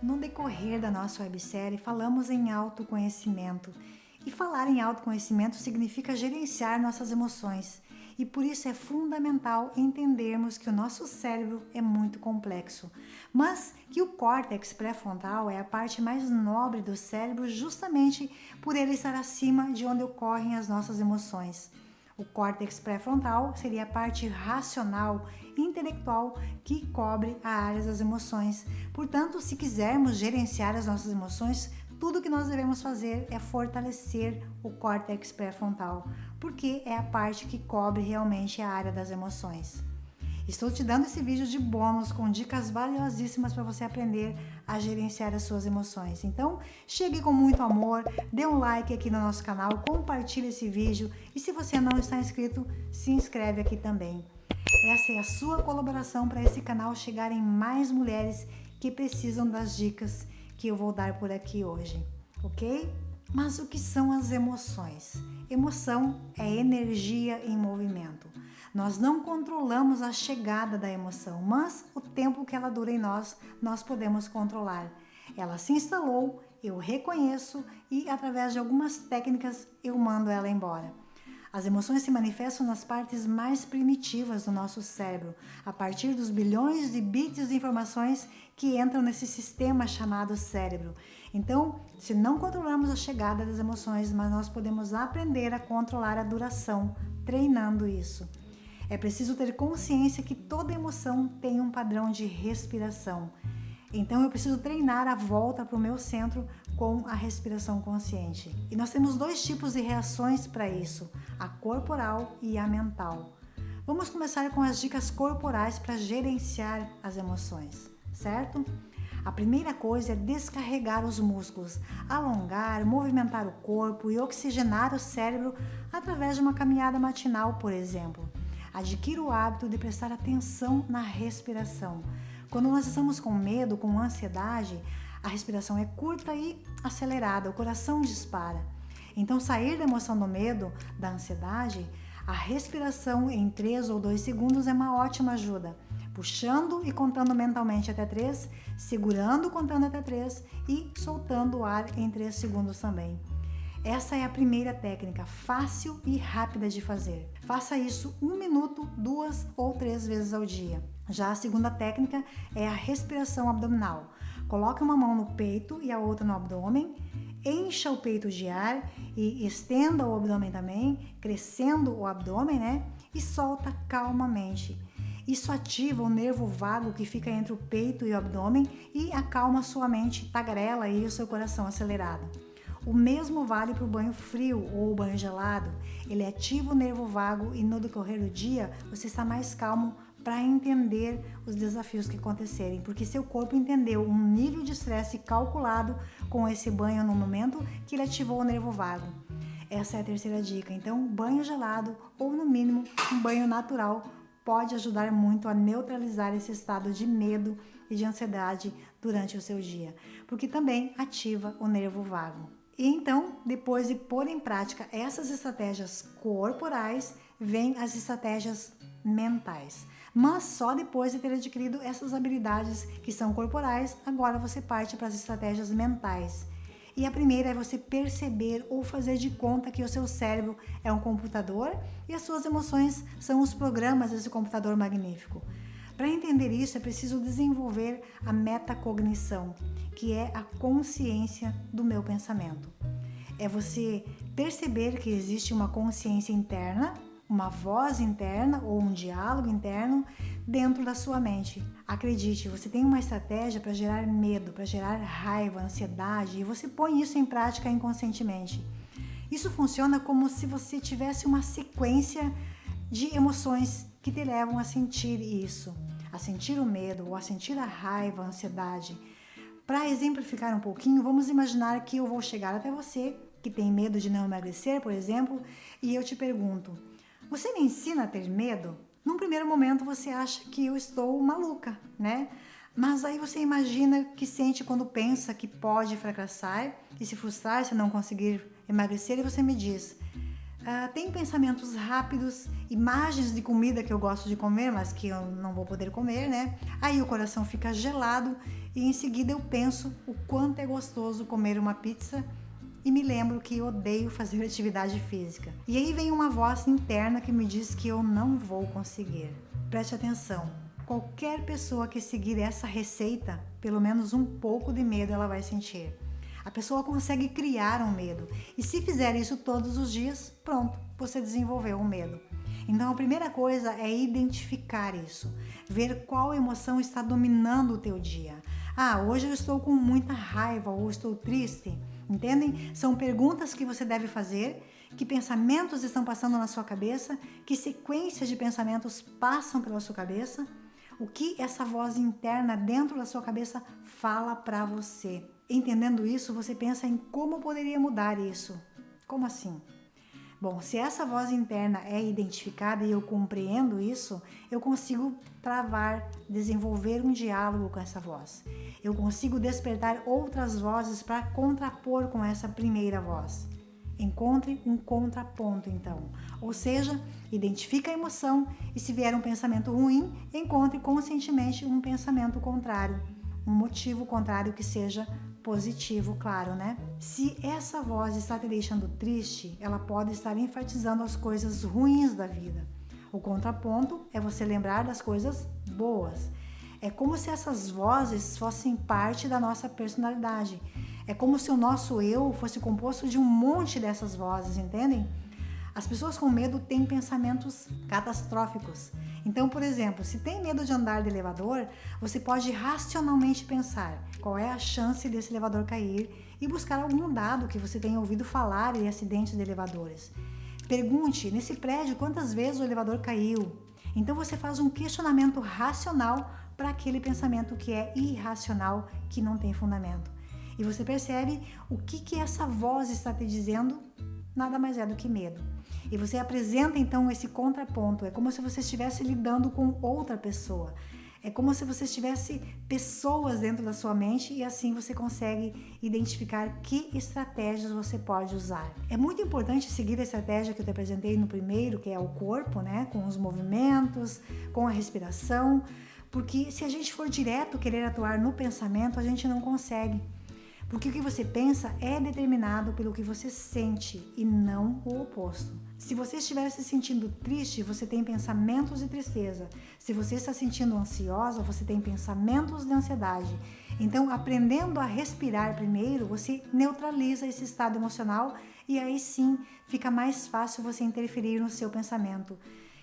no decorrer da nossa websérie, falamos em autoconhecimento. E falar em autoconhecimento significa gerenciar nossas emoções. E por isso é fundamental entendermos que o nosso cérebro é muito complexo, mas que o córtex pré-frontal é a parte mais nobre do cérebro justamente por ele estar acima de onde ocorrem as nossas emoções. O córtex pré-frontal seria a parte racional e intelectual que cobre a área das emoções. Portanto, se quisermos gerenciar as nossas emoções, tudo que nós devemos fazer é fortalecer o córtex pré-frontal, porque é a parte que cobre realmente a área das emoções. Estou te dando esse vídeo de bônus com dicas valiosíssimas para você aprender a gerenciar as suas emoções. Então, chegue com muito amor, dê um like aqui no nosso canal, compartilhe esse vídeo e se você não está inscrito, se inscreve aqui também. Essa é a sua colaboração para esse canal chegar em mais mulheres que precisam das dicas que eu vou dar por aqui hoje, ok? Mas o que são as emoções? Emoção é energia em movimento. Nós não controlamos a chegada da emoção, mas o tempo que ela dura em nós podemos controlar. Ela se instalou, eu reconheço e através de algumas técnicas eu mando ela embora. As emoções se manifestam nas partes mais primitivas do nosso cérebro, a partir dos bilhões de bits de informações que entram nesse sistema chamado cérebro. Então, se não controlamos a chegada das emoções, mas nós podemos aprender a controlar a duração, treinando isso. É preciso ter consciência que toda emoção tem um padrão de respiração. Então eu preciso treinar a volta para o meu centro com a respiração consciente. E nós temos dois tipos de reações para isso, a corporal e a mental. Vamos começar com as dicas corporais para gerenciar as emoções, certo? A primeira coisa é descarregar os músculos, alongar, movimentar o corpo e oxigenar o cérebro através de uma caminhada matinal, por exemplo. Adquira o hábito de prestar atenção na respiração. Quando nós estamos com medo, com ansiedade, a respiração é curta e acelerada, o coração dispara. Então, sair da emoção do medo, da ansiedade, a respiração em 3 ou 2 segundos é uma ótima ajuda. Puxando e contando mentalmente até 3, segurando contando até 3 e soltando o ar em 3 segundos também. Essa é a primeira técnica, fácil e rápida de fazer. Faça isso 1 minuto, 2 ou 3 vezes ao dia. Já a segunda técnica é a respiração abdominal. Coloque uma mão no peito e a outra no abdômen, encha o peito de ar e estenda o abdômen também, crescendo o abdômen, né? E solta calmamente. Isso ativa o nervo vago que fica entre o peito e o abdômen e acalma sua mente tagarela e o seu coração acelerado. O mesmo vale para o banho frio ou o banho gelado. Ele ativa o nervo vago e no decorrer do dia você está mais calmo para entender os desafios que acontecerem, porque seu corpo entendeu um nível de estresse calculado com esse banho no momento que ele ativou o nervo vago. Essa é a terceira dica. Então, banho gelado ou no mínimo um banho natural pode ajudar muito a neutralizar esse estado de medo e de ansiedade durante o seu dia, porque também ativa o nervo vago. E então, depois de pôr em prática essas estratégias corporais, vêm as estratégias mentais. Mas só depois de ter adquirido essas habilidades que são corporais, agora você parte para as estratégias mentais. E a primeira é você perceber ou fazer de conta que o seu cérebro é um computador e as suas emoções são os programas desse computador magnífico. Para entender isso, é preciso desenvolver a metacognição, que é a consciência do meu pensamento. É você perceber que existe uma consciência interna, uma voz interna ou um diálogo interno dentro da sua mente. Acredite, você tem uma estratégia para gerar medo, para gerar raiva, ansiedade e você põe isso em prática inconscientemente. Isso funciona como se você tivesse uma sequência de emoções que te levam a sentir isso, a sentir o medo ou a sentir a raiva, a ansiedade. Para exemplificar um pouquinho, vamos imaginar que eu vou chegar até você, que tem medo de não emagrecer, por exemplo, e eu te pergunto: você me ensina a ter medo? Num primeiro momento você acha que eu estou maluca, né? Mas aí você imagina que sente quando pensa que pode fracassar e se frustrar se não conseguir emagrecer e você me diz: Tenho pensamentos rápidos, imagens de comida que eu gosto de comer, mas que eu não vou poder comer, né? Aí o coração fica gelado e em seguida eu penso o quanto é gostoso comer uma pizza e me lembro que odeio fazer atividade física. E aí vem uma voz interna que me diz que eu não vou conseguir. Preste atenção, qualquer pessoa que seguir essa receita, pelo menos um pouco de medo ela vai sentir. A pessoa consegue criar um medo. E se fizer isso todos os dias, pronto, você desenvolveu um medo. Então a primeira coisa é identificar isso. Ver qual emoção está dominando o teu dia. Hoje eu estou com muita raiva ou estou triste. Entendem? São perguntas que você deve fazer. Que pensamentos estão passando na sua cabeça? Que sequências de pensamentos passam pela sua cabeça? O que essa voz interna dentro da sua cabeça fala para você? Entendendo isso, você pensa em como poderia mudar isso. Como assim? Bom, se essa voz interna é identificada e eu compreendo isso, eu consigo desenvolver um diálogo com essa voz. Eu consigo despertar outras vozes para contrapor com essa primeira voz. Encontre um contraponto, então. Ou seja, identifique a emoção e se vier um pensamento ruim, encontre conscientemente um pensamento contrário. Um motivo contrário que seja positivo, claro, né? Se essa voz está te deixando triste, ela pode estar enfatizando as coisas ruins da vida. O contraponto é você lembrar das coisas boas. É como se essas vozes fossem parte da nossa personalidade. É como se o nosso eu fosse composto de um monte dessas vozes, entendem? As pessoas com medo têm pensamentos catastróficos. Então, por exemplo, se tem medo de andar de elevador, você pode racionalmente pensar qual é a chance desse elevador cair e buscar algum dado que você tenha ouvido falar em acidentes de elevadores. Pergunte, nesse prédio, quantas vezes o elevador caiu? Então você faz um questionamento racional para aquele pensamento que é irracional, que não tem fundamento. E você percebe o que essa voz está te dizendo, nada mais é do que medo. E você apresenta então esse contraponto, é como se você estivesse lidando com outra pessoa. É como se você tivesse pessoas dentro da sua mente e assim você consegue identificar que estratégias você pode usar. É muito importante seguir a estratégia que eu te apresentei no primeiro, que é o corpo, né? Com os movimentos, com a respiração, porque se a gente for direto querer atuar no pensamento, a gente não consegue. Porque o que você pensa é determinado pelo que você sente e não o oposto. Se você estiver se sentindo triste, você tem pensamentos de tristeza. Se você está se sentindo ansiosa, você tem pensamentos de ansiedade. Então, aprendendo a respirar primeiro, você neutraliza esse estado emocional e aí sim fica mais fácil você interferir no seu pensamento.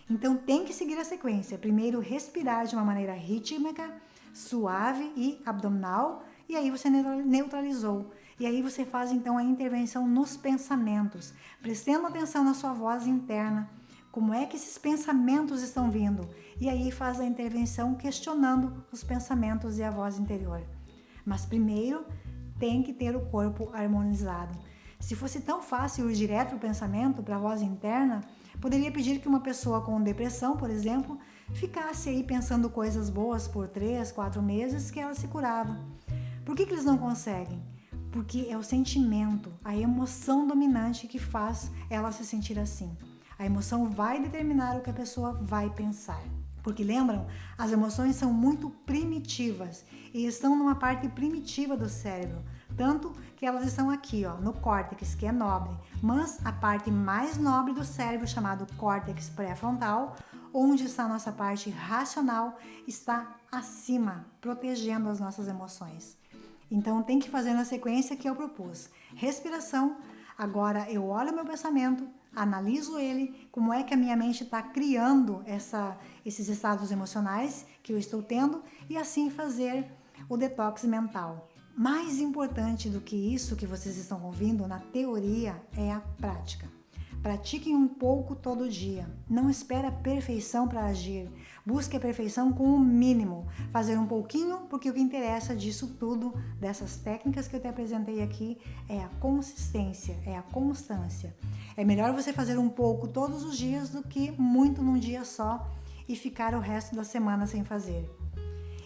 Então, tem que seguir a sequência. Primeiro, respirar de uma maneira rítmica, suave e abdominal. E aí você neutralizou. E aí você faz então a intervenção nos pensamentos, prestando atenção na sua voz interna, como é que esses pensamentos estão vindo. E aí faz a intervenção questionando os pensamentos e a voz interior. Mas primeiro tem que ter o corpo harmonizado. Se fosse tão fácil ir direto para o pensamento, para a voz interna, poderia pedir que uma pessoa com depressão, por exemplo, ficasse aí pensando coisas boas por 3, 4 meses que ela se curava. Por que eles não conseguem? Porque é o sentimento, a emoção dominante que faz ela se sentir assim. A emoção vai determinar o que a pessoa vai pensar. Porque lembram? As emoções são muito primitivas e estão numa parte primitiva do cérebro. Tanto que elas estão aqui, no córtex, que é nobre. Mas a parte mais nobre do cérebro, chamado córtex pré-frontal, onde está a nossa parte racional, está acima, protegendo as nossas emoções. Então tem que fazer na sequência que eu propus. Respiração, agora eu olho meu pensamento, analiso ele, como é que a minha mente está criando esses estados emocionais que eu estou tendo e assim fazer o detox mental. Mais importante do que isso que vocês estão ouvindo na teoria é a prática. Pratiquem um pouco todo dia. Não espere a perfeição para agir. Busque a perfeição com o mínimo. Fazer um pouquinho, porque o que interessa disso tudo, dessas técnicas que eu te apresentei aqui, é a consistência, é a constância. É melhor você fazer um pouco todos os dias do que muito num dia só e ficar o resto da semana sem fazer.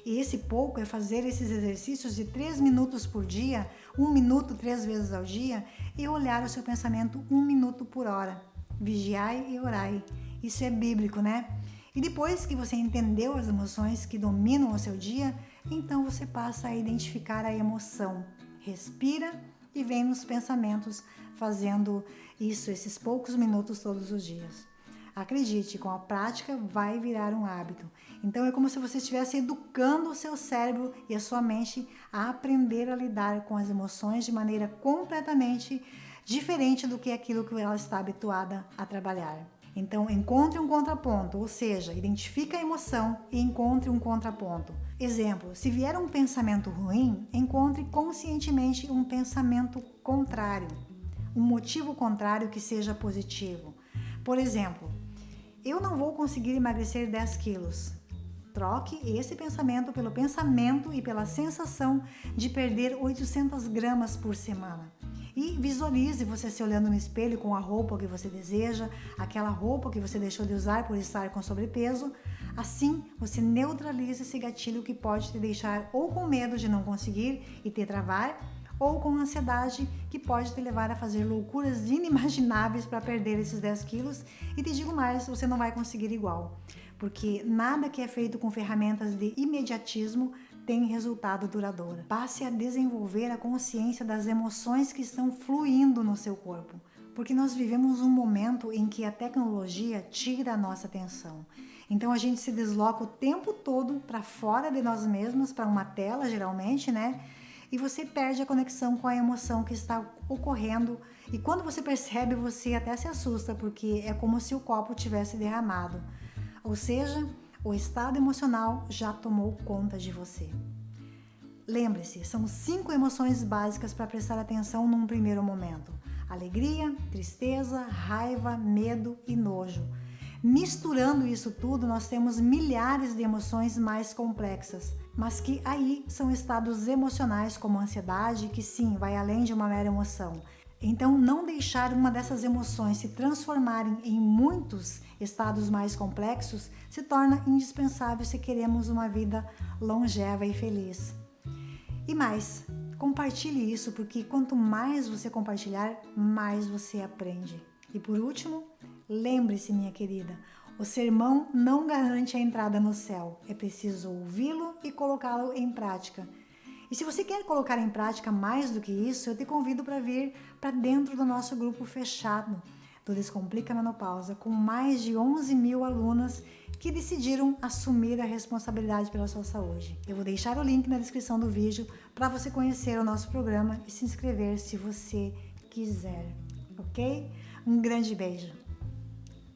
E esse pouco é fazer esses exercícios de 3 minutos por dia, 1 minuto 3 vezes ao dia, e olhar o seu pensamento 1 minuto por hora. vigiai e orai. Isso é bíblico, né? E depois que você entendeu as emoções que dominam o seu dia, então você passa a identificar a emoção. Respira e vem nos pensamentos, fazendo isso esses poucos minutos todos os dias. Acredite, com a prática vai virar um hábito. Então é como se você estivesse educando o seu cérebro e a sua mente a aprender a lidar com as emoções de maneira completamente diferente do que aquilo que ela está habituada a trabalhar. Então, encontre um contraponto, ou seja, identifique a emoção e encontre um contraponto. Exemplo, se vier um pensamento ruim, encontre conscientemente um pensamento contrário, um motivo contrário que seja positivo. Por exemplo, eu não vou conseguir emagrecer 10 quilos. Troque esse pensamento pelo pensamento e pela sensação de perder 800 gramas por semana. E visualize você se olhando no espelho com a roupa que você deseja, aquela roupa que você deixou de usar por estar com sobrepeso. Assim, você neutraliza esse gatilho que pode te deixar ou com medo de não conseguir e te travar, ou com ansiedade que pode te levar a fazer loucuras inimagináveis para perder esses 10 quilos. E te digo mais, você não vai conseguir igual, porque nada que é feito com ferramentas de imediatismo tem resultado duradouro. Passe a desenvolver a consciência das emoções que estão fluindo no seu corpo, porque nós vivemos um momento em que a tecnologia tira a nossa atenção. Então a gente se desloca o tempo todo para fora de nós mesmos, para uma tela geralmente, né? E você perde a conexão com a emoção que está ocorrendo. E quando você percebe, você até se assusta, porque é como se o copo tivesse derramado. Ou seja, o estado emocional já tomou conta de você. Lembre-se, são 5 emoções básicas para prestar atenção num primeiro momento: alegria, tristeza, raiva, medo e nojo. Misturando isso tudo, nós temos milhares de emoções mais complexas, mas que aí são estados emocionais como a ansiedade, que sim, vai além de uma mera emoção. Então, não deixar uma dessas emoções se transformarem em muitos estados mais complexos se torna indispensável se queremos uma vida longeva e feliz. E mais, compartilhe isso, porque quanto mais você compartilhar, mais você aprende. E por último, lembre-se, minha querida, o sermão não garante a entrada no céu. É preciso ouvi-lo e colocá-lo em prática. E se você quer colocar em prática mais do que isso, eu te convido para vir para dentro do nosso grupo fechado do Descomplica Menopausa, com mais de 11 mil alunas que decidiram assumir a responsabilidade pela sua saúde. Eu vou deixar o link na descrição do vídeo para você conhecer o nosso programa e se inscrever se você quiser, ok? Um grande beijo!